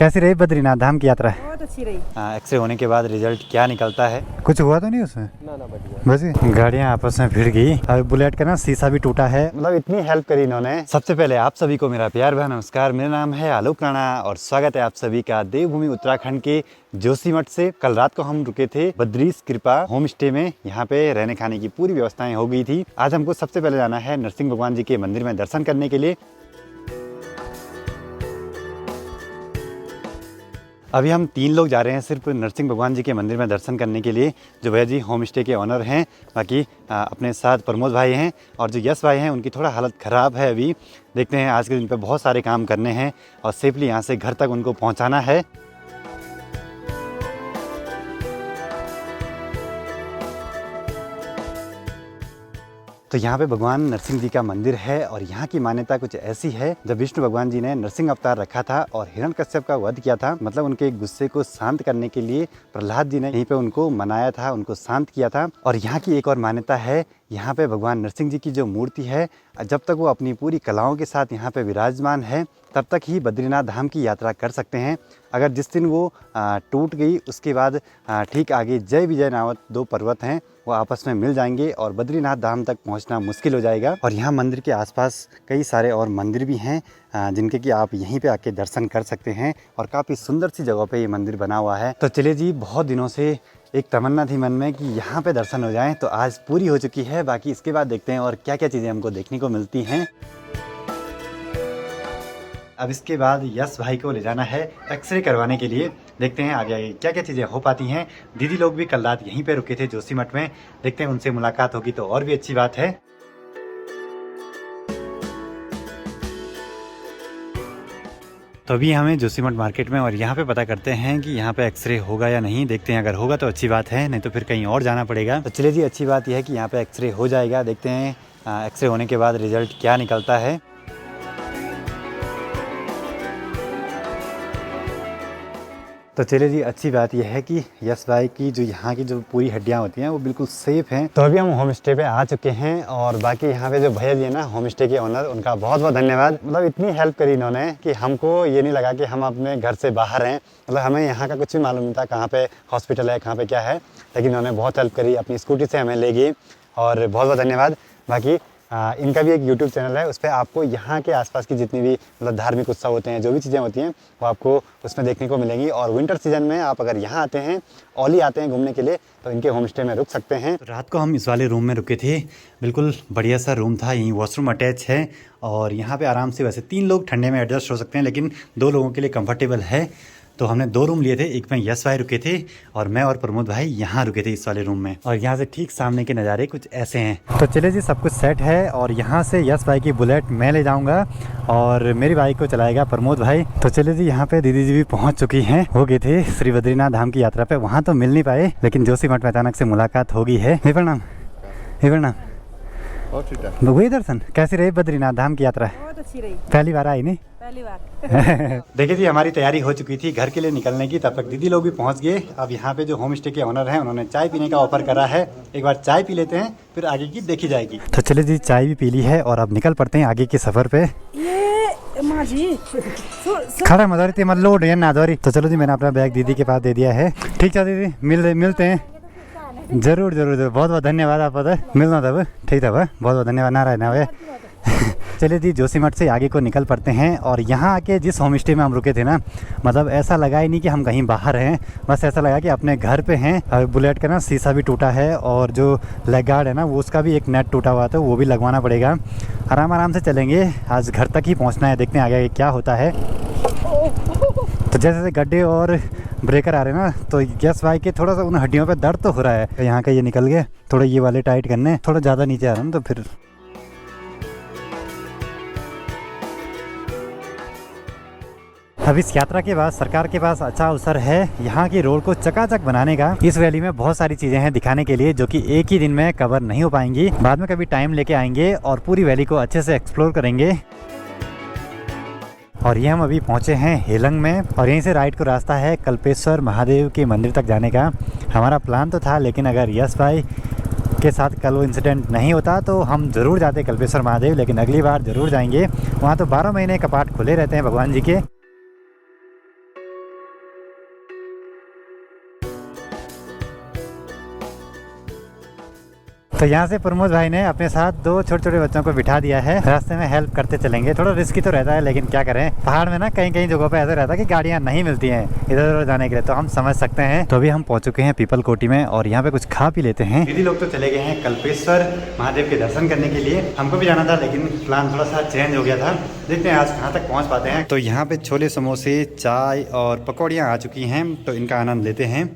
कैसी रही बद्रीनाथ धाम की यात्रा? बहुत अच्छी रही। एक्सरे होने के बाद रिजल्ट क्या निकलता है? कुछ हुआ तो नहीं उसमें? ना बढ़िया। बस गाड़ियाँ आपस में भिड़ गई और बुलेट का ना शीशा भी टूटा है। मतलब इतनी हेल्प करी इन्होंने। सबसे पहले आप सभी को मेरा प्यार भरा नमस्कार। मेरा नाम है आलोक राणा और स्वागत है आप सभी का देवभूमि उत्तराखंड के जोशीमठ से। कल रात को हम रुके थे बद्रीश कृपा होम स्टे में। यहाँ पे रहने खाने की पूरी व्यवस्थाएं हो गई थी। आज हमको सबसे पहले जाना है नरसिंह भगवान जी के मंदिर में दर्शन करने के लिए। अभी हम 3 लोग जा रहे हैं सिर्फ नरसिंह भगवान जी के मंदिर में दर्शन करने के लिए। जो भैया जी होम स्टे के ऑनर हैं, बाकी अपने साथ प्रमोद भाई हैं और जो यश भाई हैं उनकी थोड़ा हालत ख़राब है। अभी देखते हैं, आज के दिन पे बहुत सारे काम करने हैं और सेफली यहाँ से घर तक उनको पहुँचाना है। तो यहाँ पे भगवान नरसिंह जी का मंदिर है और यहाँ की मान्यता कुछ ऐसी है, जब विष्णु भगवान जी ने नरसिंह अवतार रखा था और हिरण्यकश्यप का वध किया था, मतलब उनके गुस्से को शांत करने के लिए प्रहलाद जी ने यहीं पे उनको मनाया था, उनको शांत किया था। और यहाँ की एक और मान्यता है, यहाँ पे भगवान नरसिंह जी की जो मूर्ति है, जब तक वो अपनी पूरी कलाओं के साथ यहाँ पे विराजमान है तब तक ही बद्रीनाथ धाम की यात्रा कर सकते हैं। अगर जिस दिन वो टूट गई उसके बाद ठीक आगे जय विजय नामक 2 पर्वत हैं, वो आपस में मिल जाएंगे और बद्रीनाथ धाम तक पहुंचना मुश्किल हो जाएगा। और यहाँ मंदिर के आसपास कई सारे और मंदिर भी हैं जिनके कि आप यहीं पे आके दर्शन कर सकते हैं और काफ़ी सुंदर सी जगह पे ये मंदिर बना हुआ है। तो चलिए जी, बहुत दिनों से एक तमन्ना थी मन में कि यहाँ पे दर्शन हो जाएं, तो आज पूरी हो चुकी है। बाकी इसके बाद देखते हैं और क्या क्या चीज़ें हमको देखने को मिलती हैं। अब इसके बाद यश भाई को ले जाना है एक्सरे करवाने के लिए। देखते हैं आगे आगे क्या क्या चीज़ें हो पाती हैं। दीदी लोग भी कल रात यहीं पे रुके थे जोशीमठ में। देखते हैं, उनसे मुलाकात होगी तो और भी अच्छी बात है। तो अभी हमें जोशीमठ मार्केट में और यहाँ पे पता करते हैं कि यहाँ पे एक्सरे होगा या नहीं। देखते हैं, अगर होगा तो अच्छी बात है, नहीं तो फिर कहीं और जाना पड़ेगा। तो चलिए जी, अच्छी बात यह है कि यहाँ पे एक्सरे हो जाएगा। देखते हैं एक्सरे होने के बाद रिजल्ट क्या निकलता है। तो चलिए जी, अच्छी बात यह है कि यश भाई की जो यहाँ की जो पूरी हड्डियाँ होती हैं वो बिल्कुल सेफ हैं। तो अभी हम होम स्टे पे आ चुके हैं और बाकी यहाँ पे जो भैया जी है ना होम स्टे के ओनर, उनका बहुत बहुत धन्यवाद। मतलब इतनी हेल्प करी इन्होंने कि हमको ये नहीं लगा कि हम अपने घर से बाहर हैं। मतलब हमें यहाँ का कुछ भी मालूम नहीं था, कहाँ पे हॉस्पिटल है, कहाँ पे क्या है, लेकिन इन्होंने बहुत हेल्प करी। अपनी स्कूटी से हमें ले गई और बहुत बहुत धन्यवाद। बाकी इनका भी एक यूट्यूब चैनल है, उस पर आपको यहाँ के आसपास की जितनी भी मतलब धार्मिक उत्सव होते हैं, जो भी चीज़ें होती हैं वो आपको उसमें देखने को मिलेंगी। और विंटर सीजन में आप अगर यहाँ आते हैं, औली आते हैं घूमने के लिए, तो इनके होम स्टे में रुक सकते हैं। तो रात को हम इस वाले रूम में रुके थे। बिल्कुल बढ़िया सा रूम था, यहीं वॉशरूम अटैच है और यहाँ पर आराम से वैसे 3 लोग ठंडे में एडजस्ट हो सकते हैं, लेकिन 2 लोगों के लिए कम्फर्टेबल है। तो हमने 2 रूम लिए थे, एक में यश भाई रुके थे और मैं और प्रमोद भाई यहाँ रुके थे इस वाले रूम में। और यहाँ से ठीक सामने के नज़ारे कुछ ऐसे हैं। तो चलिए जी, सब कुछ सेट है और यहाँ से यश भाई की बुलेट मैं ले जाऊँगा और मेरी बाइक को चलाएगा प्रमोद भाई। तो चलिए जी, यहाँ पे दीदी जी भी पहुँच चुकी हैं। हो गए थे श्री बद्रीनाथ धाम की यात्रा पे, वहाँ तो मिल नहीं पाए, लेकिन जोशीमठ में अचानक से मुलाकात हो गई है। प्रणाम। प्रणाम। वही दर्शन कैसी रही बद्रीनाथ धाम की यात्रा? बहुत अच्छी रही। पहली बार आई नहीं? पहली बार। देखिए जी, हमारी तैयारी हो चुकी थी घर के लिए निकलने की, तब तक दीदी लोग भी पहुंच गए। अब यहाँ पे जो होम स्टे के ओनर हैं उन्होंने चाय पीने का ऑफर करा है। एक बार चाय पी लेते हैं, फिर आगे की देखी जाएगी। तो चलिए जी, चाय भी पी ली है और अब निकल पड़ते हैं आगे के सफर पे। ये माँ जी खड़ा मदौरी थी, मतलब लोड है ना दौरी। तो चलो जी, मैंने अपना बैग दीदी के पास दे दिया है। ठीक है दीदी, मिलते हैं। जरूर जरूर जरूर, बहुत बहुत धन्यवाद। आप मिलना तब ठीक था, बहुत बहुत धन्यवाद। नारायण है। चलिए जी, जोशीमठ से आगे को निकल पड़ते हैं और यहाँ आके जिस होम स्टे में हम रुके थे ना, मतलब ऐसा लगा ही नहीं कि हम कहीं बाहर हैं, बस ऐसा लगा कि अपने घर पे हैं। बुलेट का ना शीशा भी टूटा है और जो लेग गार्ड है ना वो उसका भी एक नेट टूटा हुआ था, वो भी लगवाना पड़ेगा। आराम से चलेंगे, आज घर तक ही पहुँचना है। देखते हैं आगे क्या होता है। तो जैसे जैसे गड्ढे और ब्रेकर आ रहे हैं ना, तो यश भाई के थोड़ा सा उन हड्डियों पे दर्द तो हो रहा है। यहाँ का ये निकल गए, थोड़ा ये वाले टाइट करने, थोड़ा ज़्यादा नीचे आ रहा है ना, तो फिर अब इस यात्रा के बाद सरकार के पास अच्छा अवसर है यहाँ की रोड को चकाचक बनाने का। इस वैली में बहुत सारी चीज़ें हैं दिखाने के लिए, जो कि एक ही दिन में कवर नहीं हो पाएंगी। बाद में कभी टाइम लेके आएंगे और पूरी वैली को अच्छे से एक्सप्लोर करेंगे। और ये हम अभी पहुँचे हैं हेलंग में और यहीं से राइट को रास्ता है कल्पेश्वर महादेव के मंदिर तक जाने का। हमारा प्लान तो था, लेकिन अगर यश भाई के साथ कल वो इंसिडेंट नहीं होता तो हम ज़रूर जाते कल्पेश्वर महादेव, लेकिन अगली बार ज़रूर जाएंगे। वहाँ तो 12 महीने कपाट खुले रहते हैं भगवान जी के। तो यहाँ से प्रमोद भाई ने अपने साथ 2 छोटे छोटे बच्चों को बिठा दिया है। रास्ते में हेल्प करते चलेंगे। थोड़ा रिस्की तो रहता है, लेकिन क्या करें, पहाड़ में ना कहीं कहीं जगहों पे ऐसा रहता है कि गाड़ियाँ नहीं मिलती हैं इधर उधर जाने के लिए, तो हम समझ सकते हैं। तो अभी हम पहुँच चुके हैं पीपल कोटी में और यहाँ पे कुछ खा पी लेते हैं। दीदी लोग तो चले गए हैं कल्पेश्वर महादेव के दर्शन करने के लिए। हमको भी जाना था, लेकिन प्लान थोड़ा सा चेंज हो गया था। देखते हैं आज कहाँ तक पहुँच पाते हैं। तो यहाँ पे छोले समोसे, चाय और पकौड़ियाँ आ चुकी हैं, तो इनका आनंद लेते हैं।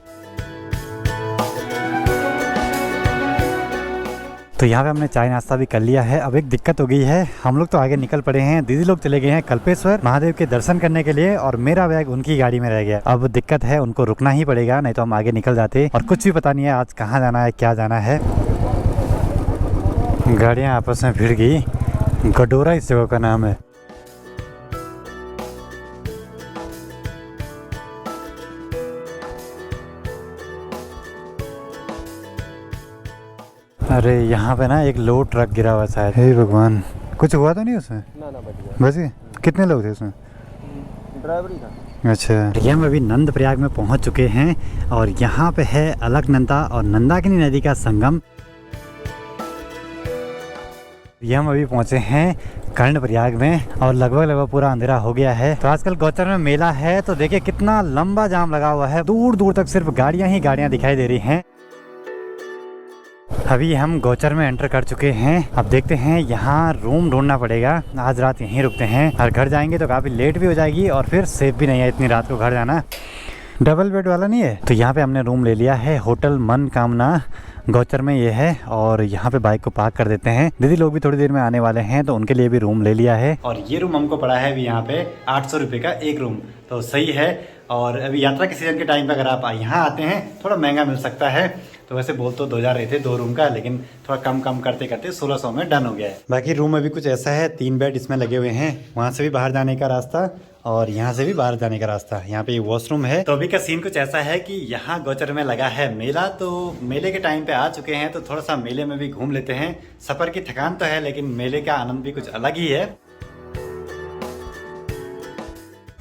तो यहाँ पे हमने चाय नाश्ता भी कर लिया है। अब एक दिक्कत हो गई है, हम लोग तो आगे निकल पड़े हैं, दीदी लोग चले गए हैं कल्पेश्वर महादेव के दर्शन करने के लिए और मेरा बैग उनकी गाड़ी में रह गया। अब दिक्कत है, उनको रुकना ही पड़ेगा, नहीं तो हम आगे निकल जाते। और कुछ भी पता नहीं है आज कहाँ जाना है, क्या जाना है। गाड़ियाँ आपस में भिड़ गई। गडोरा इस जगह का नाम है। अरे यहाँ पे ना एक लोड ट्रक गिरा हुआ शायद। हे भगवान, कुछ हुआ तो नहीं उसमें? ना बच गए। कितने लोग थे उसमें? ड्राइवर ही था। अच्छा, ये हम अभी नंद प्रयाग में पहुँच चुके हैं और यहाँ पे है अलकनंदा और नंदाकिनी नदी का संगम। ये हम अभी पहुँचे हैं कर्ण प्रयाग में और लगभग पूरा अंधेरा हो गया है। तो आजकल गौचर में मेला है, तो देखिए कितना लंबा जाम लगा हुआ है, दूर दूर तक सिर्फ गाड़ियाँ ही गाड़ियाँ दिखाई दे रही हैं। अभी हम गौचर में एंटर कर चुके हैं। अब देखते हैं, यहाँ रूम ढूंढना पड़ेगा। आज रात यहीं रुकते हैं और घर जाएंगे तो काफ़ी लेट भी हो जाएगी और फिर सेफ भी नहीं है इतनी रात को घर जाना। डबल बेड वाला नहीं है। तो यहाँ पे हमने रूम ले लिया है, होटल मनकामना गौचर में ये है। और यहाँ पे बाइक को पार्क कर देते हैं। दीदी लोग भी थोड़ी देर में आने वाले हैं, तो उनके लिए भी रूम ले लिया है। और ये रूम हमको पड़ा है अभी यहाँ पे 800 रुपये का एक रूम, तो सही है। और अभी यात्रा के सीजन के टाइम पे अगर आप यहाँ आते हैं थोड़ा महंगा मिल सकता है। तो वैसे बोल तो 2000 रहे थे 2 रूम का, लेकिन थोड़ा कम करते करते 1600 में डन हो गया है। बाकी रूम अभी कुछ ऐसा है, 3 बेड इसमें लगे हुए हैं। वहाँ से भी बाहर जाने का रास्ता और यहाँ से भी बाहर जाने का रास्ता। यहाँ पे वॉशरूम है। तो अभी का सीन कुछ ऐसा है कि यहाँ गौचर में लगा है मेला, तो मेले के टाइम पे आ चुके हैं, तो थोड़ा सा मेले में भी घूम लेते हैं। सफर की थकान तो है, लेकिन मेले का आनंद भी कुछ अलग ही है।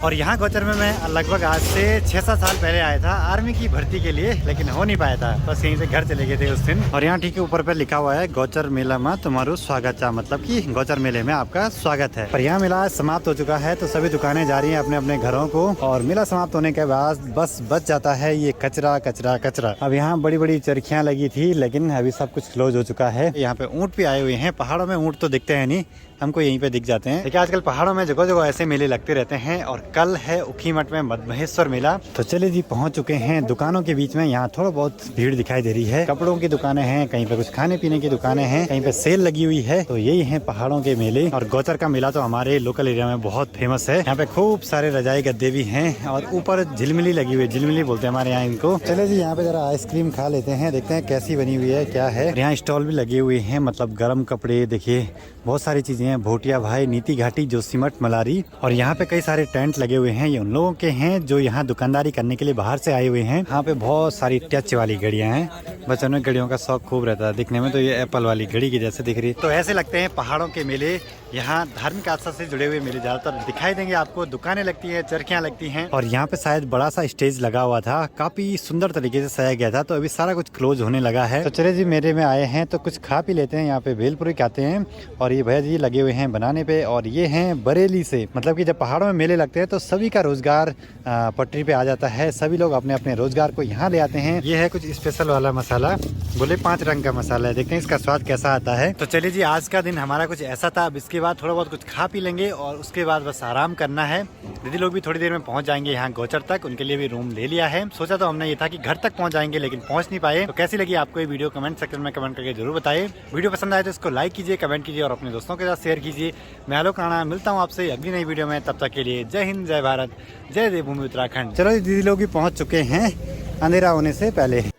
और यहाँ गौचर में मैं लगभग आज से 6-7 साल पहले आया था आर्मी की भर्ती के लिए, लेकिन हो नहीं पाया था, बस यहीं से घर चले गए थे उस दिन। और यहाँ ठीक है ऊपर पे लिखा हुआ है गौचर मेला में तुम्हारू स्वागत चा, मतलब कि गौचर मेले में आपका स्वागत है। पर यहाँ मेला समाप्त हो चुका है, तो सभी दुकानें जा रही हैं अपने अपने घरों को। और मेला समाप्त होने के बाद बस बच जाता है ये कचरा कचरा कचरा। अब यहाँ बड़ी बड़ी चरखियाँ लगी थी, लेकिन अभी सब कुछ क्लोज हो चुका है। यहाँ पे ऊँट भी आए हुए हैं। पहाड़ों में ऊँट तो दिखते हैं नहीं, हमको यहीं पे दिख जाते हैं। देखिए आजकल पहाड़ों में जगह जगह ऐसे मेले लगते रहते हैं। और कल है ऊखीमठ में मधमहेश्वर मेला। तो चलिए जी पहुंच चुके हैं दुकानों के बीच में। यहाँ थोड़ा बहुत भीड़ दिखाई दे रही है। कपड़ों की दुकानें हैं, कहीं पे कुछ खाने पीने की दुकानें हैं, कहीं पे सेल लगी हुई है। तो यही है पहाड़ों के मेले। और गौचर का मेला तो हमारे लोकल एरिया में बहुत फेमस है। यहाँ पे खूब सारे रजाई गद्दे भी हैं और ऊपर झिलमिली लगी हुई है, झिलमिली बोलते हैं हमारे यहाँ इनको। चले जी यहाँ पे जरा आइसक्रीम खा लेते हैं, देखते हैं कैसी बनी हुई है, क्या है। यहाँ स्टॉल भी लगे हुए हैं, मतलब गर्म कपड़े, देखिए बहुत सारी चीजें हैं। भोटिया भाई, नीति घाटी, जोशीमठ, मलारी। और यहाँ पे कई सारे टेंट लगे हुए हैं। ये उन लोगों के हैं जो यहाँ दुकानदारी करने के लिए बाहर से आए हुए हैं। यहाँ पे बहुत सारी टच वाली घड़ियाँ हैं। बच्चों में घड़ियों का शौक खूब रहता है, दिखने में तो ये एप्पल वाली घड़ी की जैसे दिख रही है। तो ऐसे लगते हैं पहाड़ों के मेले। यहाँ धार्मिक आस्था से जुड़े हुए मेले ज्यादातर दिखाई देंगे आपको। दुकानें लगती है, चरखियाँ लगती हैं। और यहाँ पे शायद बड़ा सा स्टेज लगा हुआ था, काफी सुंदर तरीके से सजाया गया था। तो अभी सारा कुछ क्लोज होने लगा है। तो चले जी मेले में आए हैं तो कुछ खा पी लेते हैं। यहाँ पे भेलपुरी खाते हैं और ये भैया जी लगे हुए हैं बनाने पे। और ये हैं बरेली से, मतलब कि जब पहाड़ों में मेले लगते हैं तो सभी का रोजगार पटरी पे आ जाता है। सभी लोग अपने अपने रोजगार को यहाँ ले आते हैं। ये है कुछ स्पेशल वाला मसाला, बोले 5 रंग का मसाला है। देखते हैं इसका स्वाद कैसा आता है। तो चलिए जी आज का दिन हमारा कुछ ऐसा था। अब इसके बाद थोड़ा बहुत कुछ खा पी लेंगे और उसके बाद बस आराम करना है। दीदी लोग भी थोड़ी देर में पहुंच जाएंगे यहाँ गौचर तक, उनके लिए भी रूम ले लिया है। सोचा तो हमने ये था कि घर तक पहुंच जाएंगे, लेकिन पहुंच नहीं पाए। तो कैसी लगी आपको ये वीडियो कमेंट सेक्शन में कमेंट करके जरूर बताइए। वीडियो पसंद आए तो इसको लाइक कीजिए, कमेंट कीजिए और अपने दोस्तों के साथ शेयर कीजिए। मैं आलोक राणा मिलता हूँ आपसे अगली नई वीडियो में। तब तक के लिए जय हिंद, जय भारत, जय देवभूमि उत्तराखंड। चलो दीदी लोग भी पहुँच चुके हैं अंधेरा होने से पहले।